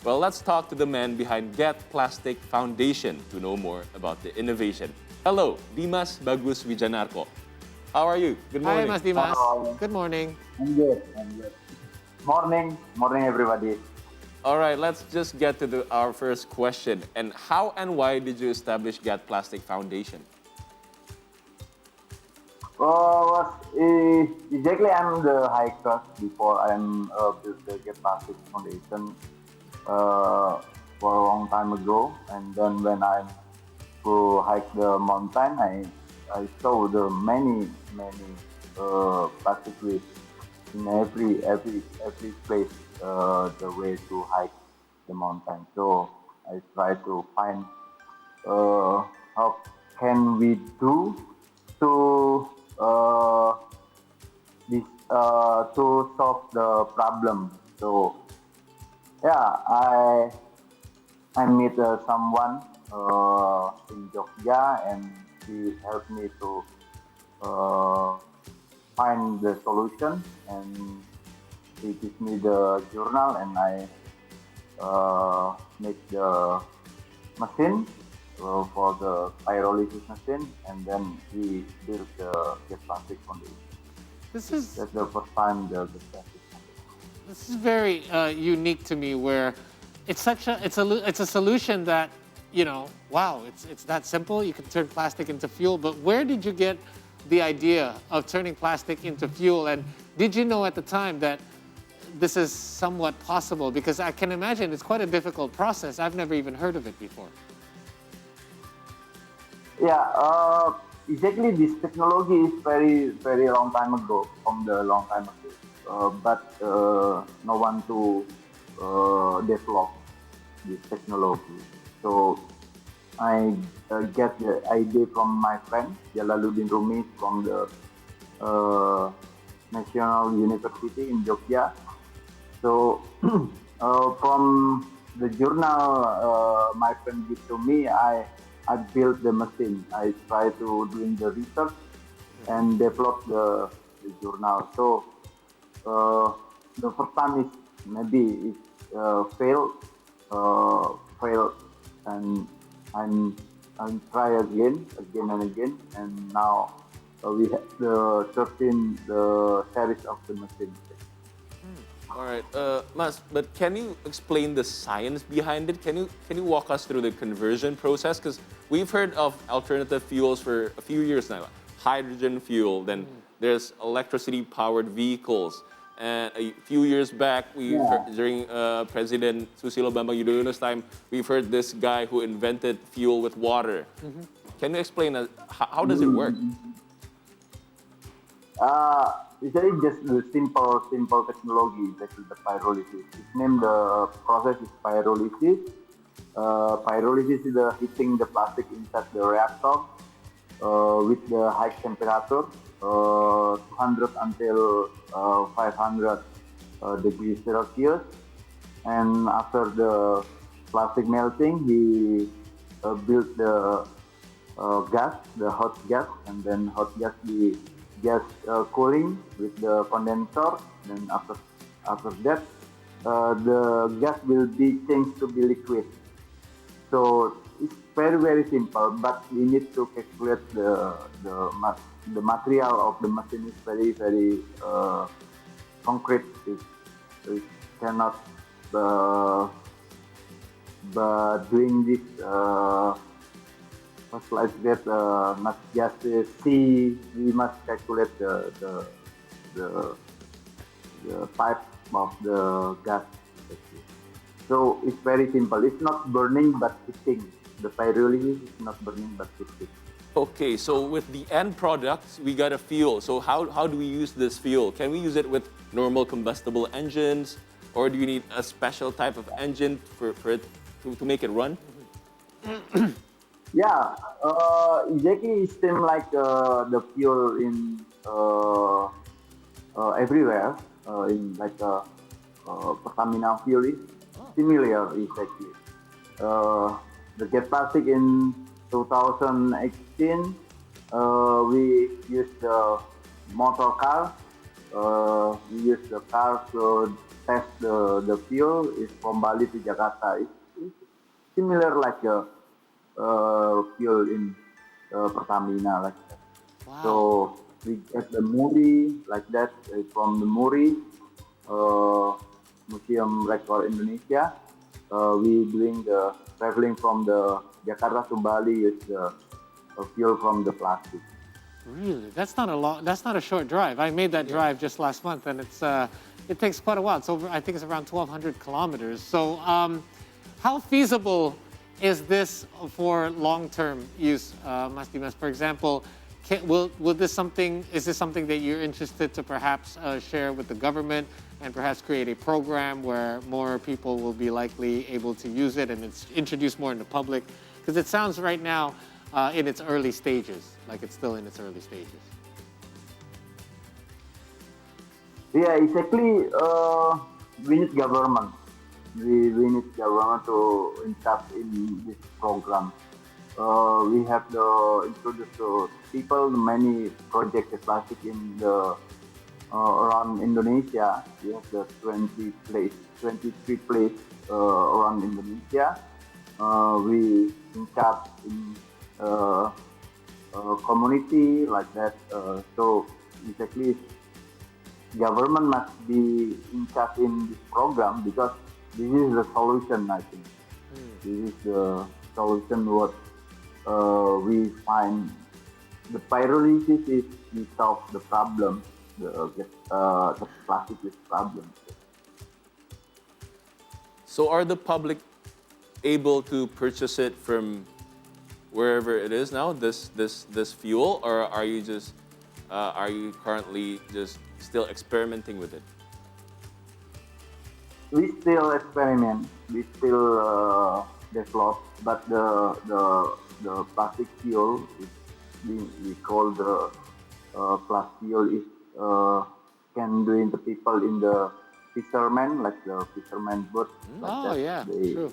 Well, let's talk to the man behind Get Plastic Foundation to know more about the innovation. Hello, Dimas Bagus Wijanarko. How are you? Good Hi, morning. Mas Dimas. Hello. Good morning. I'm good. I'm good. Morning, everybody. All right, let's just get to our first question. And how and why did you establish Get Plastic Foundation? Exactly, I'm the hiker before I'm built the Get Plastic Foundation for a long time ago. And then when I go hike the mountain, I saw the many plastic waste in every place the way to hike the mountain. So I try to find how can we do to this to solve the problem. So yeah, I meet someone in Jogja, and he helped me to uh, find the solution, and he gives me the journal, and I make the machine for the pyrolysis machine, and then we built the Get Plastic Foundation. This is That's the first time the Get Plastic Foundation. this is very unique to me. Where it's a solution that wow, it's that simple. You can turn plastic into fuel. But where did you get the idea of turning plastic into fuel? And did you know at the time that this is somewhat possible? Because I can imagine it's quite a difficult process. I've never even heard of it before. Yeah, exactly. This technology is very long time ago, from the long time ago. But no one to develop this technology. So I get the idea from my friend Jalaluddin Rumi from the National University in Jogja. So from the journal my friend gave to me, I built the machine. I try to doing the research and develop the journal. So the first time is maybe it failed, and I'm try again and again, and now we have the 13 the series of the machine. All right, Mas, but can you explain the science behind it? Can you walk us through the conversion process? Because we've heard of alternative fuels for a few years now, hydrogen fuel. Then there's electricity-powered vehicles. And a few years back, during President Susilo Bambang Yudhoyono's time, we've heard this guy who invented fuel with water. Can you explain how does it work? It's just the simple technology. That is the pyrolysis. Its name, the process is pyrolysis. Pyrolysis is the heating the plastic inside the reactor with the high temperature, 200 until 500 degrees Celsius. And after the plastic melting, he built the gas, the hot gas, and then hot gas the gas cooling with the condenser. Then after that, the gas will be changed to be liquid. So it's very simple, but we need to calculate the material of the machine is very concrete. It cannot doing this like that, not just see. We must calculate the pipe of the gas. So it's very simple. It's not burning but heating. The pyrolysis is not burning but heating. Okay, so with the end product, we got a fuel. So how do we use this fuel? Can we use it with normal combustible engines, or do you need a special type of engine for it to make it run? Yeah, exactly. It's same like the fuel in everywhere. In like Pertamina fuel is similar exactly. The Get Plastic in 2018, we used the motor car. We used the car to test the fuel is from Bali to Jakarta. It's similar like a fuel in Pertamina like that. Wow. So we get the Muri like that from the Muri Museum Record Indonesia. We doing the traveling from the Jakarta to Bali is the fuel from the plastic. Really? That's not a short drive. I made that drive just last month, and it takes quite a while. It's over, I think it's around 1,200 kilometers. So how feasible is this for long-term use, Mas Dimas? For example, is this something that you're interested to perhaps share with the government and perhaps create a program where more people will be likely able to use it and it's introduced more in the public? Because it sounds right now in its early stages, like it's still in its early stages. Yeah, exactly. We need government. We need government to invest in this program. We have to introduce to people many projects of plastic in the around Indonesia. We have the 23 place around Indonesia. We invest in community like that. So exactly, government must be in charge in this program because this is the solution. I think this is the solution. What we find the pyrolysis is we solve the problem. The plastic is problem. So are the public able to purchase it from wherever it is now, this fuel, or are you currently just still experimenting with it? We still experiment. We still develop, but the plastic fuel is we call the plastic fuel is can do the people in the fishermen, like the fisherman boat. Like Oh that. yeah, true.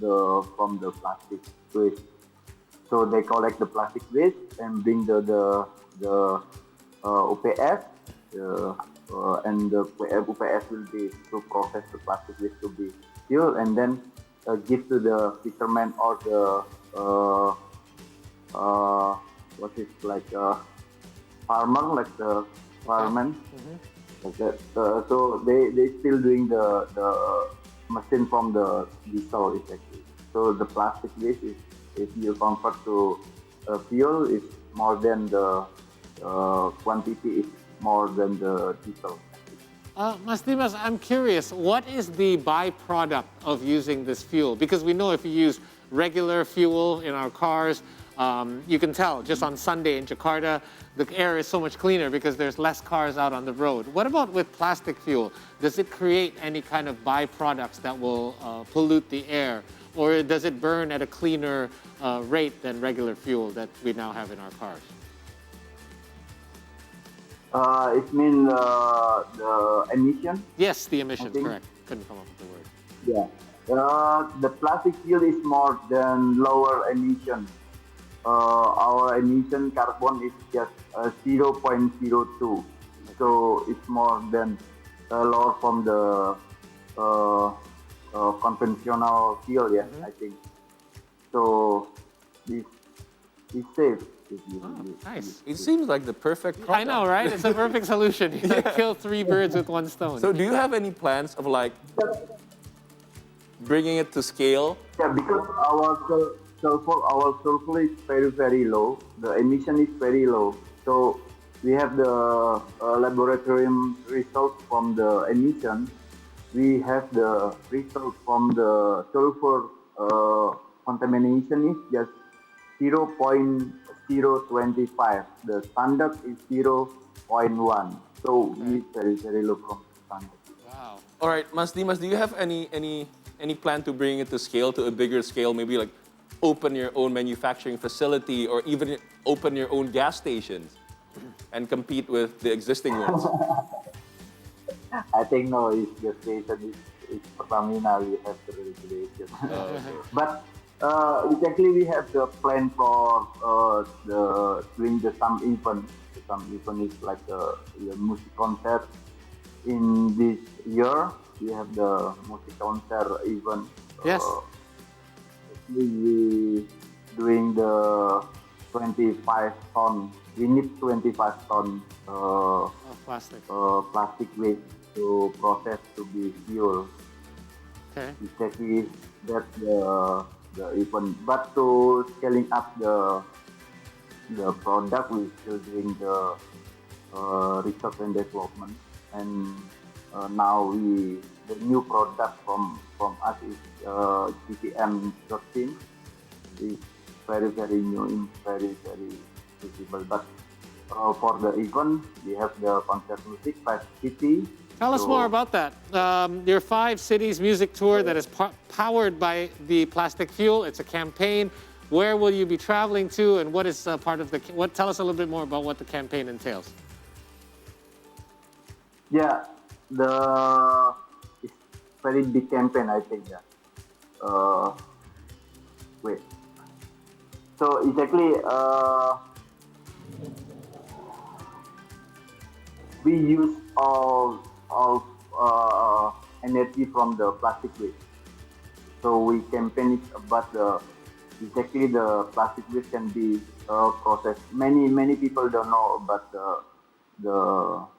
Do from the plastic waste. So they collect the plastic waste and bring the OPS, and the OPS will be to process the plastic waste to be fuel and then give to the fisherman or the what is like farmer, like the farmer. Like that. So they still doing the machine from the diesel exactly. So the plastic waste is, if you convert to fuel, is more than the quantity is more than the diesel. Mas Dimas, I'm curious, what is the byproduct of using this fuel? Because we know if you use regular fuel in our cars, you can tell just on Sunday in Jakarta, the air is so much cleaner because there's less cars out on the road. What about with plastic fuel? Does it create any kind of byproducts that will pollute the air? Or does it burn at a cleaner rate than regular fuel that we now have in our cars? It means the emission. Yes, the emissions, correct. Couldn't come up with the word. Yeah. The plastic fuel is more than lower emission. Our emission carbon is just 0.02. So it's more than lower from the conventional fuel, yeah, I think. So this is safe. Nice. It seems like the perfect product. I know, right? It's a perfect solution. You kill 3 birds with 1 stone. So do you have any plans of like bringing it to scale? Yeah, because our sulfur is very, very low. The emission is very low. So we have the laboratorium results from the emission. We have the result from the sulfur contamination is just 0.025. The standard is 0.1. So it's very, very low from standard. Wow. All right, Mas Dimas, do you have any plan to bring it to scale, to a bigger scale, maybe like open your own manufacturing facility or even open your own gas stations and compete with the existing ones? I think no, it's the station is Pertamina. We have the regulation. But exactly, we have the plan for doing some event. Some event is like a music concert. in this year we have the music concert event. Yes. We doing the 25 ton. We need 25 ton Plastic. plastic waste to process to be fuel. Okay. Exactly, that's the event. But to scaling up the product, we still doing the research and development. And now the new product from us is GTM 13. It's very new, and very visible. But for the event, we have the concert music 5 city. Tell us more about that. Your 5 cities music tour that is powered by the plastic fuel. It's a campaign. Where will you be traveling to, and what is part of the? Tell us a little bit more about what the campaign entails. Yeah, it's very big campaign, I think. Yeah. Wait. So exactly, we use all energy from the plastic waste. So we campaign it about exactly the plastic waste can be processed. Many people don't know about the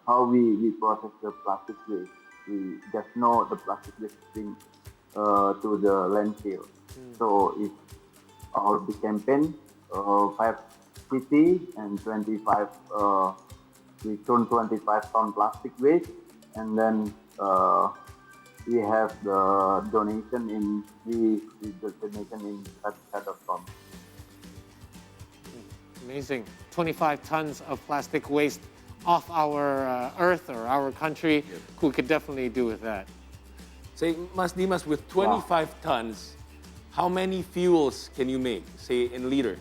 how we process the plastic waste. We just know the plastic waste being to the landfill. So it's our big campaign, 5 city and 25. We turn 25 ton plastic waste, and then we have the donation in the donation in that of ton. Amazing. 25 tons of plastic waste off our earth or our country. Yep. We could definitely do with that. Say, Mas Dimas, with 25 tons, how many fuels can you make, say, in liter?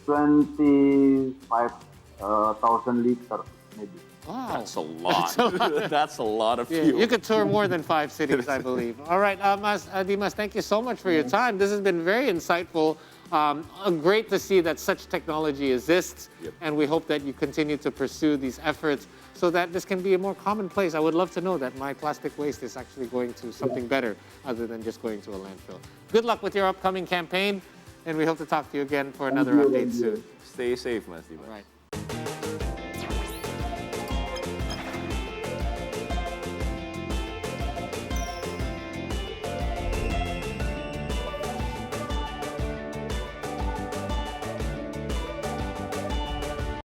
25,000 liters, maybe. Wow. That's a lot. That's a lot of fuel. Yeah, you could tour more than 5 cities, I believe. All right, Dimas, thank you so much for your time. This has been very insightful. Great to see that such technology exists, yep. And we hope that you continue to pursue these efforts so that this can be a more commonplace. I would love to know that my plastic waste is actually going to something better other than just going to a landfill. Good luck with your upcoming campaign, and we hope to talk to you again for another update soon. Stay safe, Mas Dimas. Right.